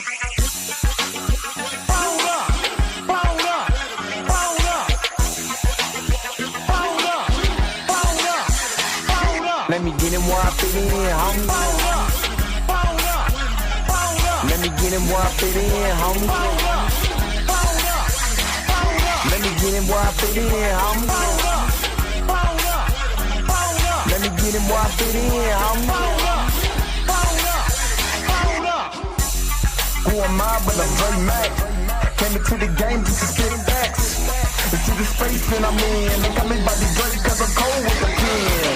Let me get him where I fit in, homie. Let me get him where I fit in, homie. Let me get him where I fit in, homie. Let me get him where I fit in, homie. Who am I but I'm Dre Mac? Came into the game just to spit facts. Into the space that I'm in. They got me by the Drake cause I'm cold with the pen.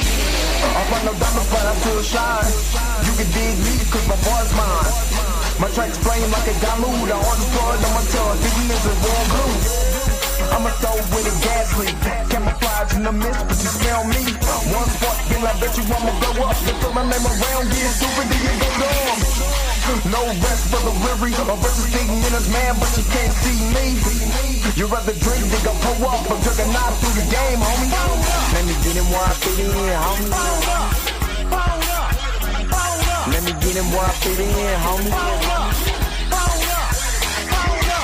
I run no diamonds but I still shine. You can dig me cause my bar's mine. My tracks flame like a dilute. The hardest blood on my tongue. Thinking this is warm blue. I'ma throw with a gas leak. Camouflage in the mist but you smell me. One spark then I bet you I'ma blow up. They throw my name around, get stupid, then you go dumb. No rest for the weary. A versus thinking in his man but you can't see me. You rather drink than go pull up. I'm drinking knife through the game, homie. Let me get him where I fit in, homie. Let me get him where I fit in, homie.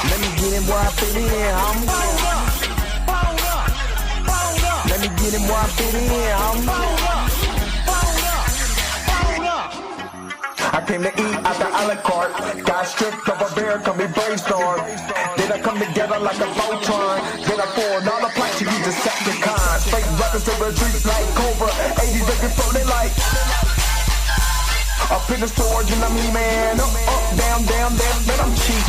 Let me get him where I fit in, homie. Let me get him where I fit in, homie. I came to eat out the a la carte. Got stripped of a bear, call me brainstorm. Then I come together like a Voltron. Then I pour all the plaques, you use Decepticons. Straight rappers to retreats like Cobra. 80s they can float it like up in the storage and I'm E-man. Up, down, down, man, I'm cheap.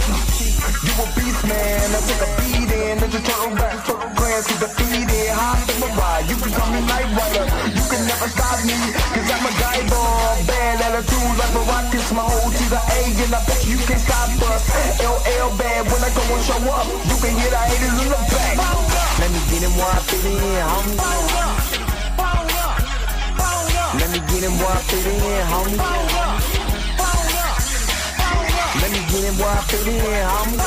You a beast, man. I take a beating. Ninja Turtle rap, turtle clans get defeated. High in my ride, you can call me Night Rider. You can never stop me, cause I'm a guy ball. Bad attitude like a rocket, my whole to the A, and I bet you can't stop us. LL bad, when I go and show up, you can hear the haters in the back. Let me get him where I fit in, homie. Let me get him where I fit in, homie. Let me get him where I fit in, homie.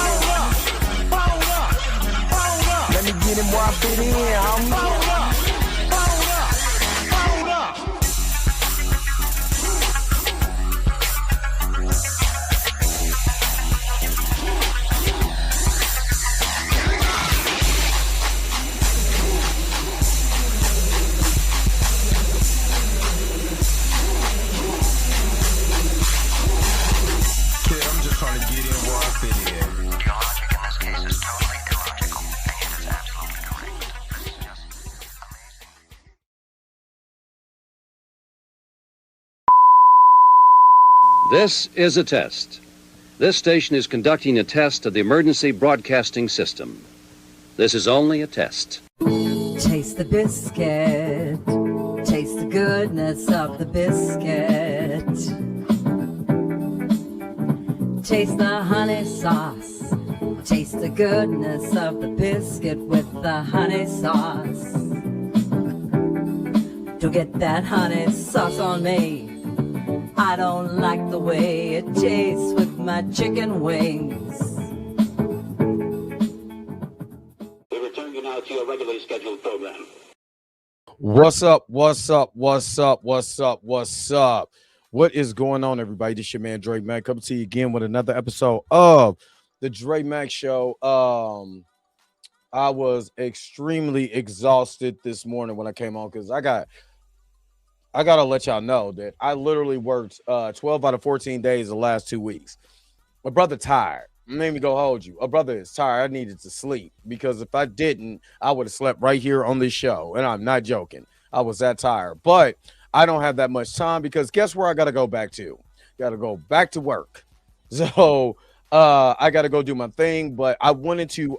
Let me get him where I fit in, homie. This is a test. This station is conducting a test of the emergency broadcasting system. This is only a test. Taste the biscuit. Taste the goodness of the biscuit. Taste the honey sauce. Taste the goodness of the biscuit with the honey sauce. Don't get that honey sauce on me. I don't like the way it tastes with my chicken wings. We return you now to your regularly scheduled program. What's up? What's up? What's up? What's up? What's up? What is going on, everybody? This is your man Dre Mac coming to you again with another episode of the Dre Mac Show. I was extremely exhausted this morning when I came on because I gotta let y'all know that I literally worked 12 out of 14 days the last 2 weeks. My brother tired. Made me go hold you. My brother is tired. I needed to sleep because if I didn't, I would have slept right here on this show. And I'm not joking. I was that tired. But I don't have that much time because guess where I gotta go back to? Gotta go back to work. So I gotta go do my thing. But I wanted to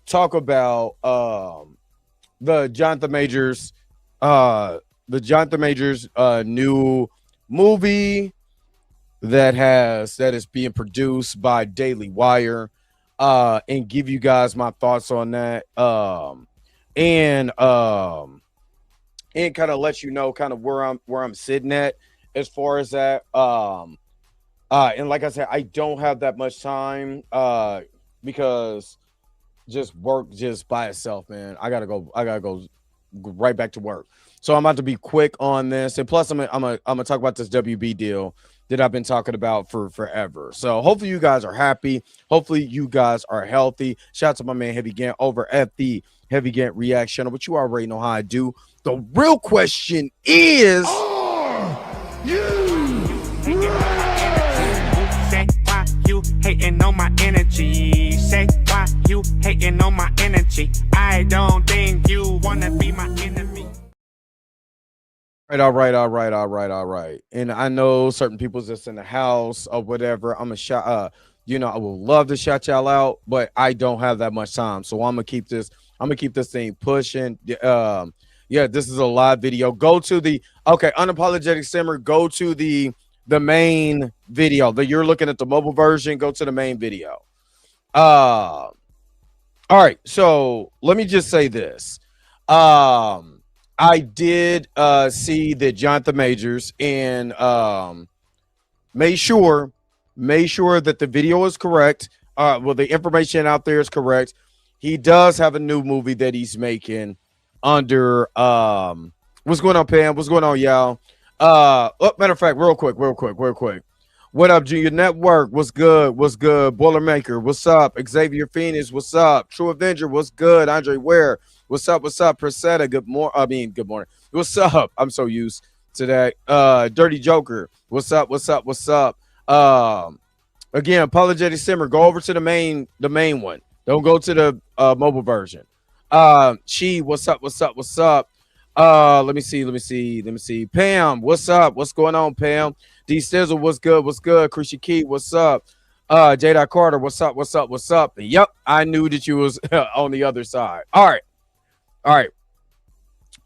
talk about the Jonathan Majors new movie that is being produced by Daily Wire, and give you guys my thoughts on that, and kind of let you know kind of where I'm sitting at as far as that. And like I said, I don't have that much time because just work just by itself, man. I gotta go right back to work. So I'm about to be quick on this, and plus I'm gonna talk about this WB deal that I've been talking about for forever. So hopefully you guys are happy. Hopefully you guys are healthy. Shout out to my man Heavy Gant over at the Heavy Gant React channel, but you already know how I do. The real question is, Say why you hating on my energy? Say why you hating on my energy? I don't think you wanna be my enemy. all right. And I know certain people's just in the house or whatever. I'm a shout. I would love to shout y'all out, but I don't have that much time, so I'm gonna keep this thing pushing. Yeah, this is a live video. Go to the unapologetic simmer. Go to the main video that you're looking at, the mobile version. Go to the main video. All right, so let me just say this. I did see that Jonathan Majors and made sure that the video is correct. The information out there is correct. He does have a new movie that he's making under what's going on, Pam? What's going on, y'all? Matter of fact, real quick. What up, Junior Network? What's good? Boilermaker, what's up? Xavier Phoenix, what's up? True Avenger, what's good? Andre Ware, what's up? Presetta, good morning. What's up? I'm so used to that. Dirty Joker, what's up? Again, apologetic simmer. Go over to the main one. Don't go to the mobile version. What's up? Let me see. Pam, what's up? What's going on, Pam? D Stizzle, what's good? Chrissy Key, what's up? J. Carter, what's up? Yep, I knew that you was on the other side. All right.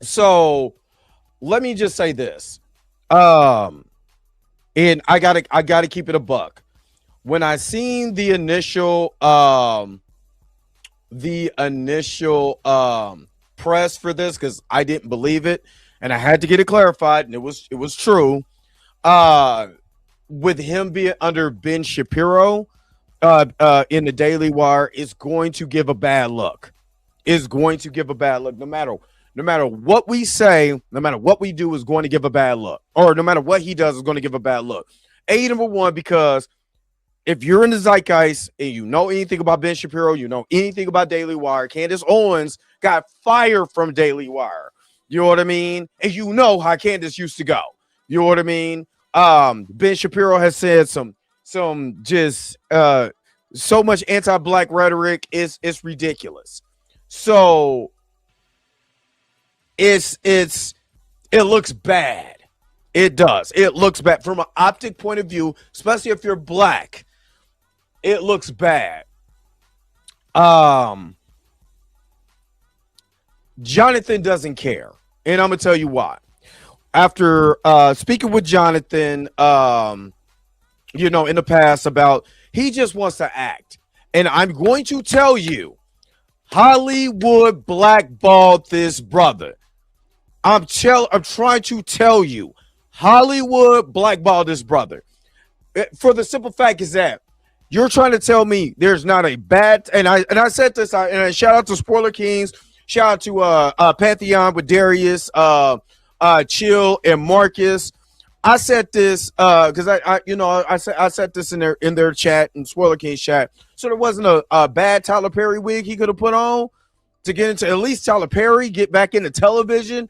So let me just say this. And I gotta keep it a buck. When I seen the initial press for this, because I didn't believe it and I had to get it clarified, and it was true. With him being under Ben Shapiro in the Daily Wire, is going to give a bad look. No matter what we say, no matter what we do, is going to give a bad look. Or no matter what he does, is going to give a bad look. Number one, because if you're in the zeitgeist and you know anything about Ben Shapiro, you know anything about Daily Wire, Candace Owens got fired from Daily Wire. You know what I mean? And you know how Candace used to go. You know what I mean? Ben Shapiro has said some just so much anti-black rhetoric. It's ridiculous. So it looks bad. It does. It looks bad from an optic point of view, especially if you're black. It looks bad. Jonathan doesn't care, and I'm gonna tell you why. After speaking with Jonathan, in the past, about he just wants to act, and I'm going to tell you, Hollywood blackballed this brother. I'm trying to tell you, Hollywood blackballed this brother. For the simple fact is that you're trying to tell me there's not a bad, and I said this, and I shout out to Spoiler Kings, shout out to Pantheon with Darius, Chill and Marcus. I said this because I said this in their chat, in Spoiler Kings chat. So there wasn't a bad Tyler Perry wig he could have put on to get into, at least Tyler Perry get back into television.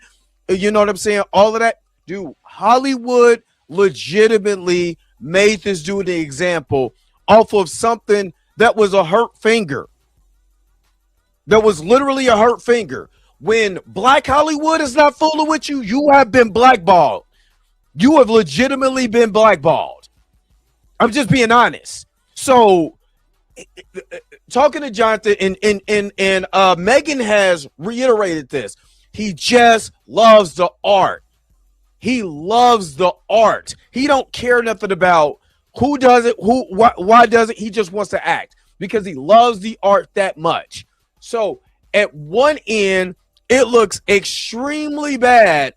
You know what I'm saying? All of that, dude. Hollywood legitimately made this dude an example off of something that was a hurt finger. That was literally a hurt finger. When Black Hollywood is not fooling with you, you have been blackballed. You have legitimately been blackballed. I'm just being honest. So, talking to Jonathan, and Megan has reiterated this. He just loves the art. He loves the art. He don't care nothing about who does it, why does it. He just wants to act because he loves the art that much. So at one end, it looks extremely bad,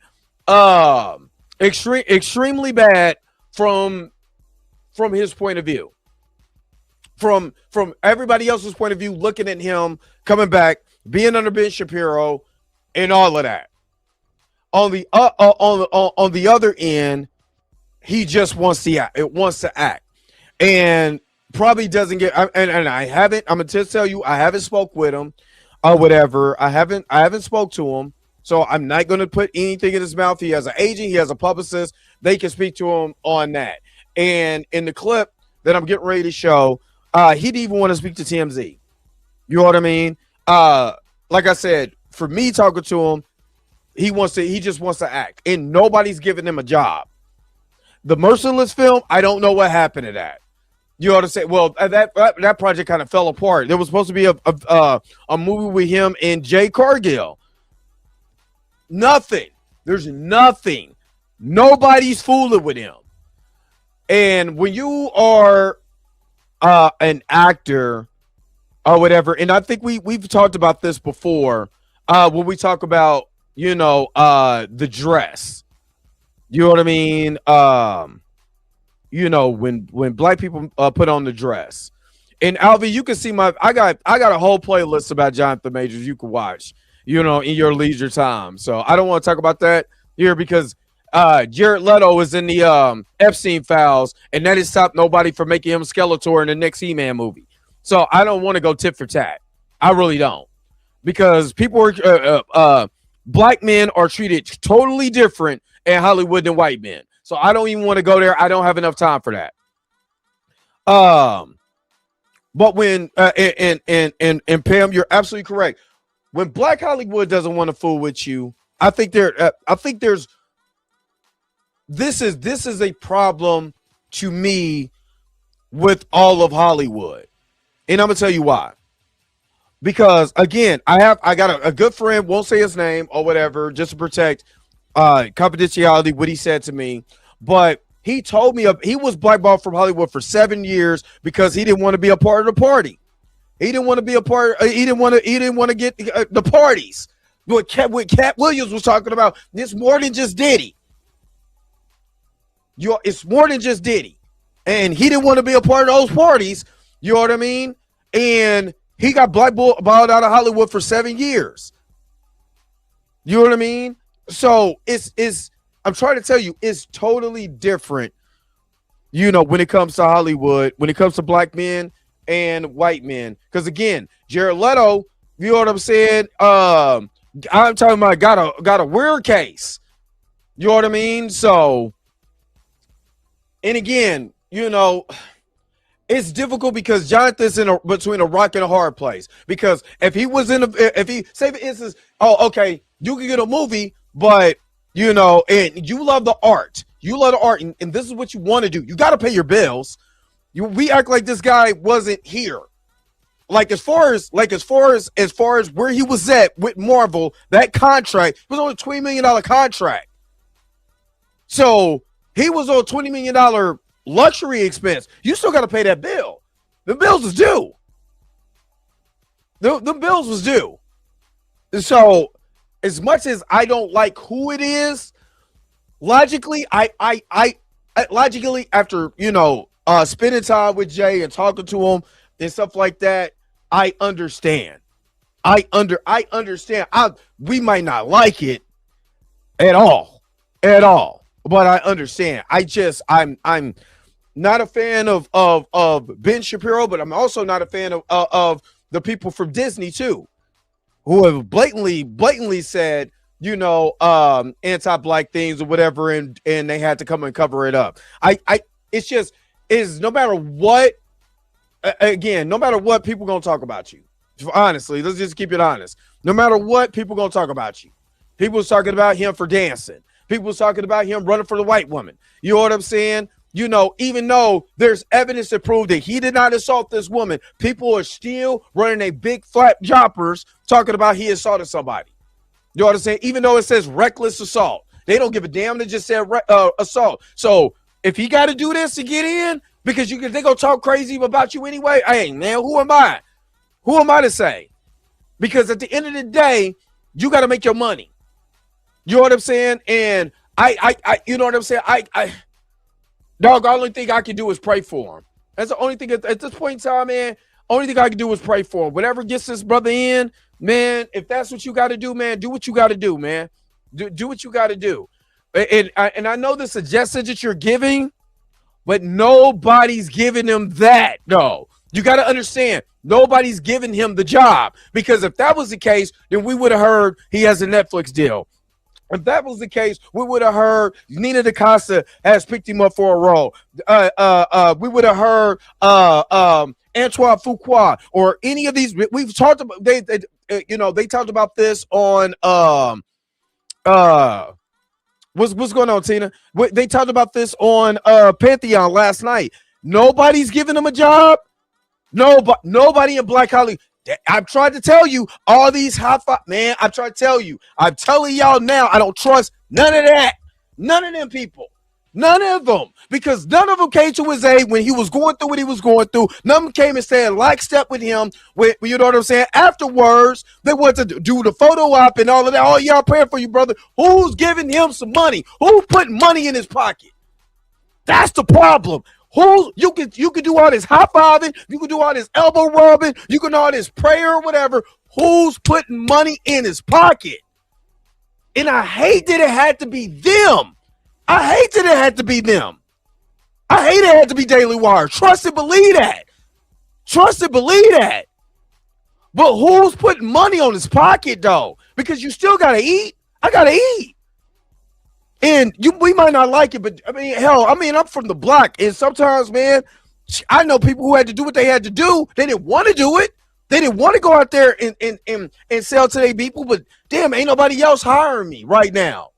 extremely bad from his point of view. From everybody else's point of view, looking at him coming back, being under Ben Shapiro, and all of that. On the other end, he just wants to act, and probably doesn't get. And I haven't. I'm gonna just tell you, I haven't spoke with him, or whatever. I haven't spoke to him, so I'm not gonna put anything in his mouth. He has an agent. He has a publicist. They can speak to him on that. And in the clip that I'm getting ready to show, he didn't even want to speak to TMZ. You know what I mean? Like I said, for me talking to him, he just wants to act, and nobody's giving him a job. The Merciless film, I don't know what happened to that. You ought to say, well, that project kind of fell apart. There was supposed to be a movie with him and Jay Cargill. Nothing. There's nothing. Nobody's fooling with him. And when you are an actor or whatever, and I think we've talked about this before when we talk about, the dress. You know what I mean? When black people put on the dress. And Alvin, you can see I got a whole playlist about Jonathan Majors you can watch, in your leisure time. So I don't want to talk about that here because Jared Leto is in the Epstein files, and that has stopped nobody from making him Skeletor in the next He-Man movie. So I don't want to go tit for tat. I really don't, because people are black men are treated totally different in Hollywood than white men. So I don't even want to go there. I don't have enough time for that. But when and Pam, you're absolutely correct. When Black Hollywood doesn't want to fool with you, I think there's this is a problem to me with all of Hollywood, and I'm gonna tell you why. Because again, I got a good friend, won't say his name or whatever, just to protect confidentiality, what he said to me. But he told me he was blackballed from Hollywood for 7 years because he didn't want to be a part of the party. He didn't want to be a part. He didn't want to get the parties. What Cat Williams was talking about, it's more than just Diddy. It's more than just Diddy, and he didn't want to be a part of those parties. You know what I mean? And he got blackballed out of Hollywood for 7 years. You know what I mean? So I'm trying to tell you, it's totally different, when it comes to Hollywood, when it comes to black men and white men. Because again, Jared Leto, you know what I'm saying? I'm talking about got a weird case. You know what I mean? So, and again, it's difficult because Jonathan's between a rock and a hard place. Because if he say for instance, okay, you can get a movie, but and you love the art. You love the art, and this is what you want to do. You got to pay your bills. We act like this guy wasn't here. Like as far as where he was at with Marvel, that contract was on a $20 million contract. So he was on a $20 million luxury expense. You still got to pay that bill. The bills is due. The bills was due. So as much as I don't like who it is, logically, logically after spending time with Jay and talking to him and stuff like that, I understand. I understand. We might not like it at all, but I understand. I'm not a fan of Ben Shapiro, but I'm also not a fan of the people from Disney too, who have blatantly said, anti-black things or whatever, and they had to come and cover it up. It's no matter what, again, no matter what, people gonna talk about you. Honestly, let's just keep it honest. No matter what, people gonna talk about you. People was talking about him for dancing. People was talking about him running for the white woman. You know what I'm saying? Even though there's evidence to prove that he did not assault this woman, people are still running a big flat joppers talking about he assaulted somebody. You know what I'm saying? Even though it says reckless assault, they don't give a damn. They just said assault. So if he got to do this to get in, because they gonna talk crazy about you anyway. Hey man, who am I? Who am I to say? Because at the end of the day, you got to make your money. You know what I'm saying? And I you know what I'm saying? Dog, the only thing I can do is pray for him. That's the only thing at this point in time, man. Only thing I can do is pray for him. Whatever gets this brother in, man, if that's what you got to do, man, do what you got to do, man. Do what you got to do. and I know the suggestions that you're giving, but nobody's giving him that. No, you got to understand, nobody's giving him the job, because if that was the case, then we would have heard he has a Netflix deal. If that was the case, we would have heard Nina DaCosta has picked him up for a role. We would have heard Antoine Fuqua or any of these. We've talked about they talked about this on what's going on, Tina? They talked about this on Pantheon last night. Nobody's giving him a job. Nobody in Black Hollywood. I've tried to tell you all these high five, man. I've tried to tell you. I'm telling y'all now, I don't trust none of that. None of them people. None of them. Because none of them came to his aid when he was going through what he was going through. None of them came and stayed lockstep with him. You know what I'm saying? Afterwards, they wanted to do the photo op and all of that. Oh, y'all praying for you, brother. Who's giving him some money? Who's putting money in his pocket? That's the problem. You can do all this high fiving, you can do all this elbow rubbing, you can do all this prayer or whatever. Who's putting money in his pocket? And I hate that it had to be them. I hate that it had to be them. I hate it had to be Daily Wire. Trust and believe that. Trust and believe that. But who's putting money on his pocket though? Because you still gotta eat. I gotta eat. And we might not like it, but I mean, hell, I'm from the block, and sometimes, man, I know people who had to do what they had to do. They didn't want to do it. They didn't want to go out there and sell to their people, but damn, ain't nobody else hiring me right now.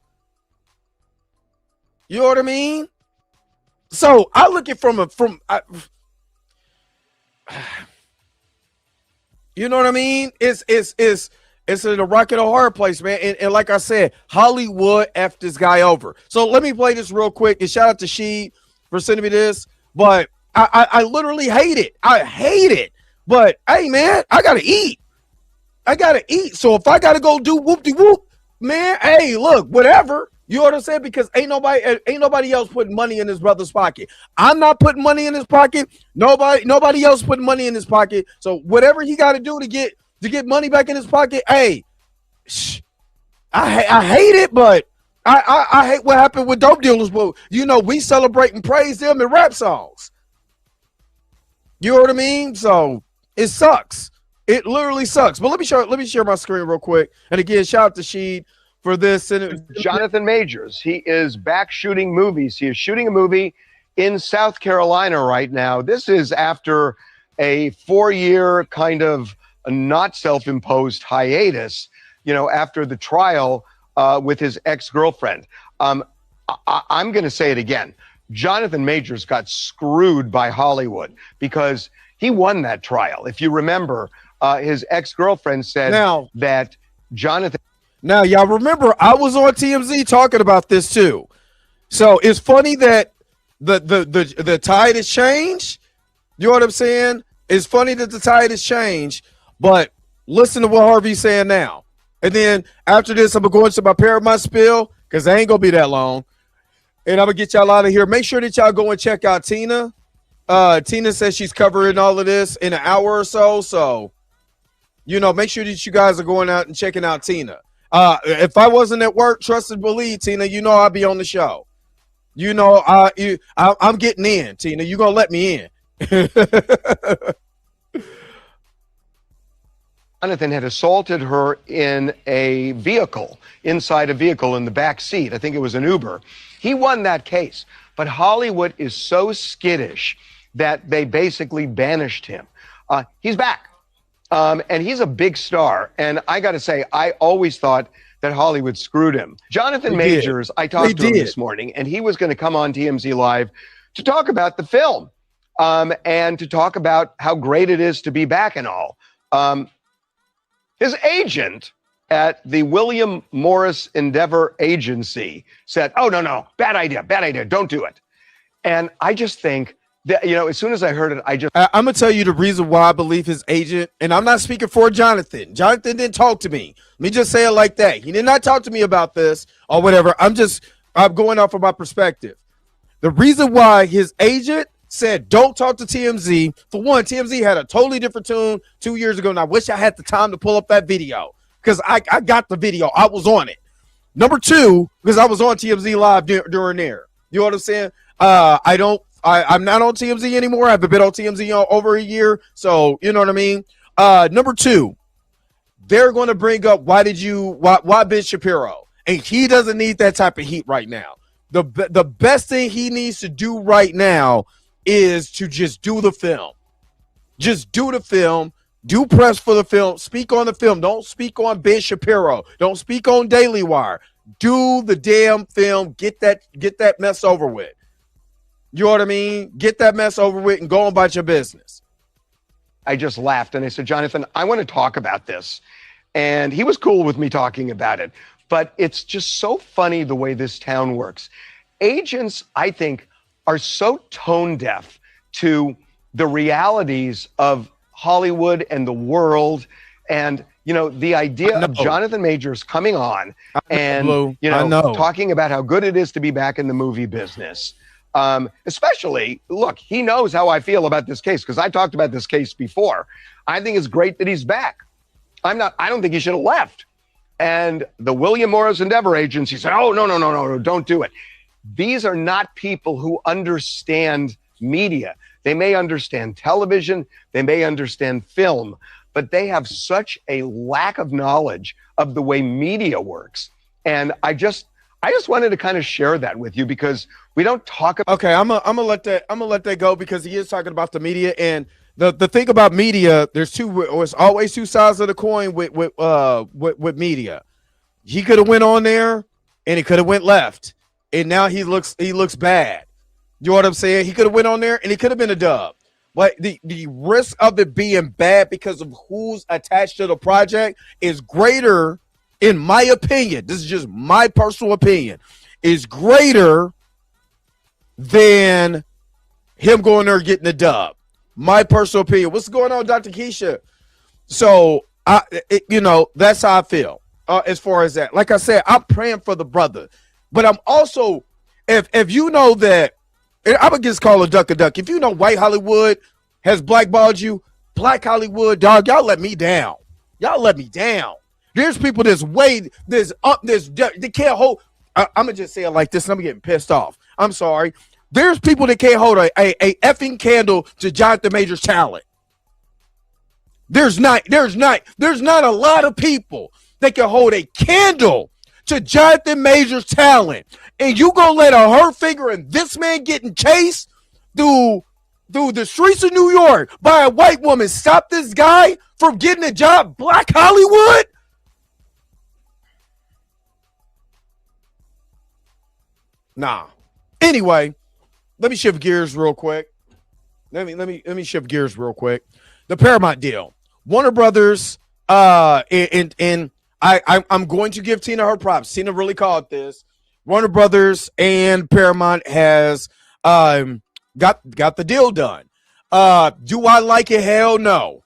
You know what I mean? So I look at you know what I mean? It's in a rock and a hard place, man. And like I said, Hollywood effed this guy over. So let me play this real quick. And shout out to Sheed for sending me this. But I literally hate it. I hate it. But hey, man, I gotta eat. I gotta eat. So if I gotta go do whoop-de-whoop, man, hey, look, whatever. You know what I'm saying? Because ain't nobody else putting money in his brother's pocket. I'm not putting money in his pocket. Nobody else putting money in his pocket. So whatever he got to do to get money back in his pocket, hey, I hate it, but I hate what happened with dope dealers. But you know, we celebrate and praise them in rap songs. You know what I mean? So it sucks. It literally sucks. But let me share my screen real quick. And again, shout out to Sheed for this. And Jonathan Majors, he is back shooting movies. He is shooting a movie in South Carolina right now. This is after a 4-year kind of not self-imposed hiatus, you know, after the trial with his ex-girlfriend. I'm going to say it again. Jonathan Majors got screwed by Hollywood because he won that trial. If you remember, his ex-girlfriend said that Jonathan. Now, y'all remember, I was on TMZ talking about this too. So it's funny that the tide has changed. You know what I'm saying? It's funny that the tide has changed, but listen to what Harvey's saying now. And then after this, I'm going to go into my Paramount spill because I ain't going to be that long. And I'm going to get y'all out of here. Make sure that y'all go and check out Tina. Tina says she's covering all of this in an hour or so. So, you know, make sure that you guys are going out and checking out Tina. If I wasn't at work, trust and believe, Tina, you know I'd be on the show. You know, I'm getting in, Tina. You're going to let me in. Jonathan had assaulted her in a vehicle, inside a vehicle in the back seat. I think it was an Uber. He won that case. But Hollywood is so skittish that they basically banished him. He's back. And he's a big star. And I got to say, I always thought that Hollywood screwed him. Jonathan Majors, I talked to him this morning, and he was going to come on TMZ Live to talk about the film and to talk about how great it is to be back and all. His agent at the William Morris Endeavor Agency said, oh, no, bad idea, don't do it. And I just think that, you know, as soon as I heard it, I'm going to tell you the reason why I believe his agent, and I'm not speaking for Jonathan. Jonathan didn't talk to me. Let me just say it like that. He did not talk to me about this or whatever. I'm going off of my perspective. The reason why his agent said, don't talk to TMZ. For one, TMZ had a totally different tune 2 years ago, and I wish I had the time to pull up that video because I got the video. I was on it. Number two, because I was on TMZ Live during there. You know what I'm saying? I'm not on TMZ anymore. I haven't been on TMZ over a year. So, you know what I mean? Number two, they're going to bring up why Ben Shapiro? And he doesn't need that type of heat right now. The best thing he needs to do right now is to just do the film. Just do the film. Do press for the film. Speak on the film. Don't speak on Ben Shapiro. Don't speak on Daily Wire. Do the damn film. Get that mess over with. You know what I mean? Get that mess over with and go on about your business. I just laughed and I said, Jonathan, I want to talk about this. And he was cool with me talking about it. But it's just so funny the way this town works. Agents, I think, are so tone deaf to the realities of Hollywood and the world. And, you know, the idea of Jonathan Majors coming on and, talking about how good it is to be back in the movie business. Especially, look, he knows how I feel about this case because I talked about this case before. I think it's great that he's back. I don't think he should have left. And the William Morris Endeavor agency said, oh, no, don't do it. These are not people who understand media. They may understand television, they may understand film, but they have such a lack of knowledge of the way media works. And I just wanted to kind of share that with you because we don't talk about. Okay, I'm gonna let that go because he is talking about the media and the thing about media. There's always two sides of the coin with media. He could have went on there and he could have went left, and now he looks bad. You know what I'm saying? He could have went on there and he could have been a dub. But the risk of it being bad because of who's attached to the project is greater, in my opinion. This is just my personal opinion, is greater than him going there and getting the dub. My personal opinion. What's going on, Dr. Keisha? So, that's how I feel as far as that. Like I said, I'm praying for the brother. But I'm also, if you know that, I'm going to just call a duck a duck. If you know white Hollywood has blackballed you, black Hollywood, dog, y'all let me down. Y'all let me down. There's people they can't hold. I'm going to just say it like this, and I'm getting pissed off. I'm sorry. There's people that can't hold a effing candle to Jonathan Major's talent. There's not a lot of people that can hold a candle to Jonathan Major's talent. And you gonna let a hurt finger and this man getting chased through the streets of New York by a white woman stop this guy from getting a job? Black Hollywood? Nah. Anyway, let me shift gears real quick. Let me shift gears real quick. The Paramount deal. Warner Brothers, and I'm going to give Tina her props. Tina really called this. Warner Brothers and Paramount has got the deal done. Do I like it? Hell no.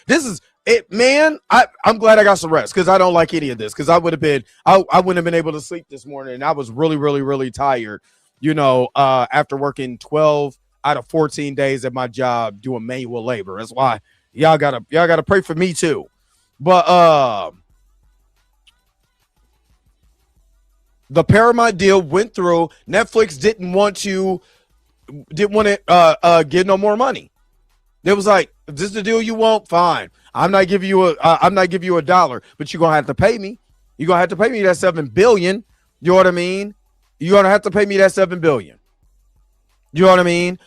This is it, man. I'm glad I got some rest because I don't like any of this because I wouldn't have been able to sleep this morning, and I was really, really, really tired. After working 12 out of 14 days at my job doing manual labor. That's why y'all gotta pray for me too. But the Paramount deal went through. Netflix didn't want to give no more money. They was like, if this is the deal you want, fine. I'm not giving you a dollar, but you're gonna have to pay me. You're gonna have to pay me that $7 billion. You know what I mean? You're gonna have to pay me that $7 billion. You know what I mean?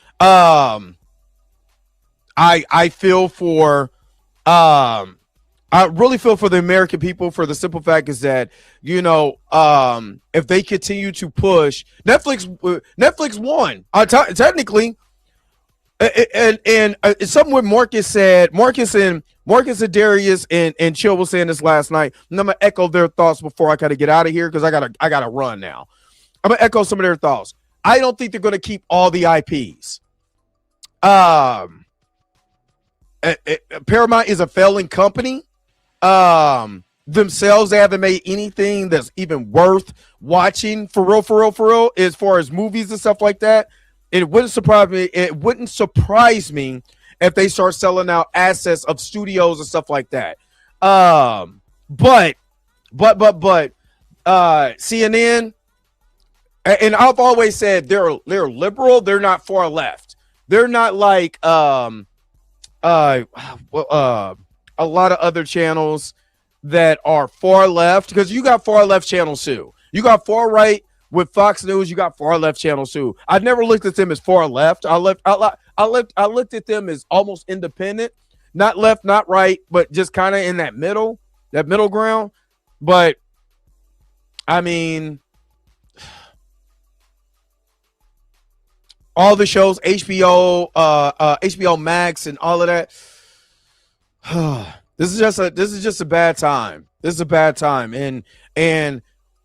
I feel for I really feel for the American people for the simple fact is that, if they continue to push, Netflix won. Technically, and something what Marcus said, Marcus and Darius and Chill was saying this last night, and I'm going to echo their thoughts before I kind of get out of here because I gotta run now. I'm going to echo some of their thoughts. I don't think they're going to keep all the IPs. Paramount is a failing company. Themselves, they haven't made anything that's even worth watching for real, as far as movies and stuff like that. It wouldn't surprise me if they start selling out assets of studios and stuff like that. But But CNN, and I've always said they're liberal. They're not far left. They're not like a lot of other channels that are far left, because you got far left channels too. You got far right with Fox News. You got far left channels too. I never looked at them as far left. I looked at them as almost independent, not left, not right, but just kind of in that middle ground. But I mean, all the shows, HBO Max, and all of that. This is just a bad time. This is a bad time, and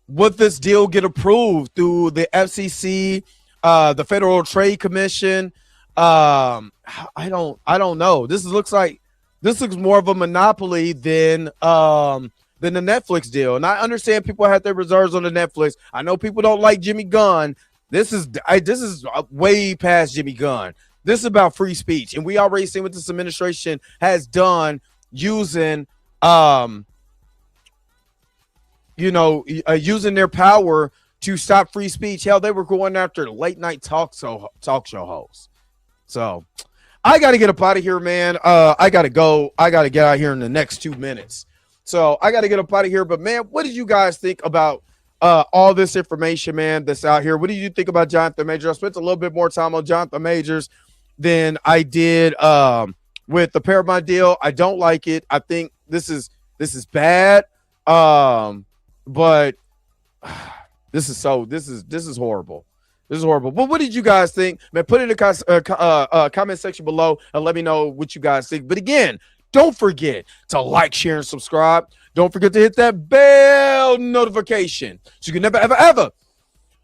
would this deal get approved through the FCC, the Federal Trade Commission? I don't know. This looks more of a monopoly than the Netflix deal. And I understand people have their reserves on the Netflix. I know people don't like Jimmy Gunn. This is way past Jimmy Gunn. This is about free speech, and we already seen what this administration has done using using their power to stop free speech. Hell, they were going after late night talk show hosts. So I got to get up out of here, man. I got to go. I got to get out here in the next 2 minutes. So I got to get up out of here. But, man, what did you guys think about all this information, man, that's out here? What did you think about Jonathan Majors? I spent a little bit more time on Jonathan Majors than I did with the Paramount deal. I don't like it. I think this is bad. But this is horrible. This is horrible. But what did you guys think? Man, put it in the comment section below and let me know what you guys think. But again, don't forget to like, share, and subscribe. Don't forget to hit that bell notification so you can never, ever, ever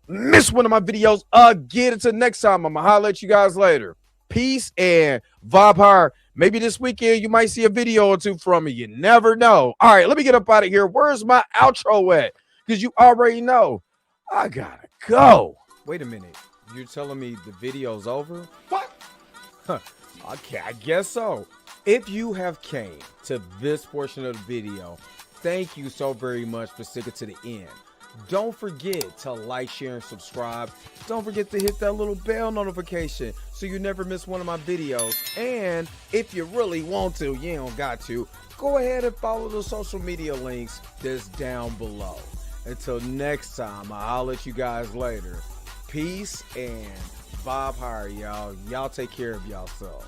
miss one of my videos again. Until next time, I'm going to holler at you guys later. Peace and vibe higher. Maybe this weekend you might see a video or two from me. You never know. All right, let me get up out of here. Where's my outro at? Because you already know I gotta go. Wait a minute. You're telling me the video's over? What? Okay, I guess so. If you have came to this portion of the video, thank you so very much for sticking to the end. Don't forget to like, share, and subscribe. Don't forget to hit that little bell notification so you never miss one of my videos. And if you really want to, you don't got to, go ahead and follow the social media links that's down below. Until next time, I'll let you guys later. Peace and vibe higher, y'all. Y'all take care of yourself.